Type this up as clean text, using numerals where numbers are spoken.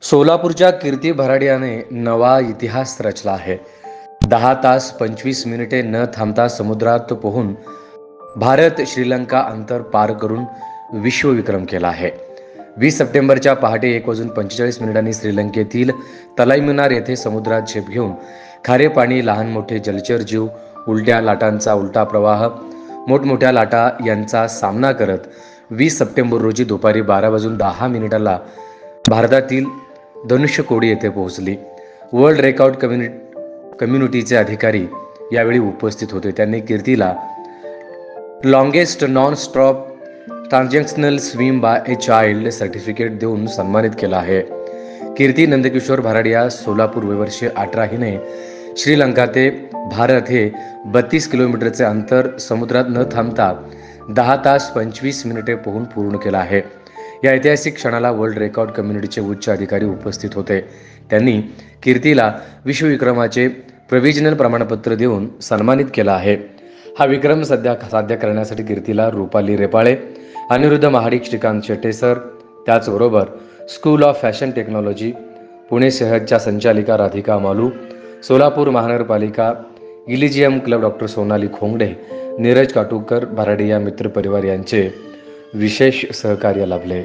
सोलापूरच्या कीर्ती भराडियाने नवा इतिहास रचला आहे. 10 तास 25 मिनिटे न थांबता समुद्रात पोहून भारत श्रीलंका अंतर पार करून विश्वविक्रम केला आहे. 20 सप्टेंबरच्या पहाटे 1:45 श्रीलंकेतील तलाईमिनार येथे समुद्रात झेप घेऊन खारे पाणी, लहान मोठे जलचर जीव, उलट्या लाटांचा उलटा प्रवाह, मोठमोठ्या लाटा यांचा सामना करत 20 सप्टेंबर रोजी दुपारी 12:10 भारतातील धनुष्यकोडी येथे पोहोचली. वर्ल्ड रेकॉर्ड कम्युनिटीचे अधिकारी यावेळी उपस्थित होते. त्यांनी कीर्तीला longest non stop transactional swim by a child certificate देऊन सन्मानित केला आहे. कीर्ती नंदकिशोर भराडिया, सोलापूर, वय वर्ष 18, हिने श्रीलंका ते भारत हे 32 किलोमीटरचे अंतर समुद्रात न थांबता 10 तास 25 मिनिटे पोहून पूर्ण केला आहे. या ऐतिहासिक क्षणाला वर्ल्ड रेकॉर्ड कम्युनिटीचे उच्च अधिकारी उपस्थित होते. त्यांनी कीर्तीला विश्वविक्रमाचे प्रोव्हिजनल प्रमाणपत्र देऊन सन्मानित केला आहे. हा विक्रम साध्य करण्यासाठी कीर्तीला रुपाली रेपाळे, अनिरुद्ध महाडिक, श्रीकांत शेट्टे सर, त्याचबरोबर school of fashion technology Pune शहरच्या संचालिका राधिका मालू, सोलापूर महानगरपालिका Elysium club doctor Sonali Khongde, Neeraj Katukar, Bharadia मित्र परिवार यांचे विशेष सहकार्य लाभले.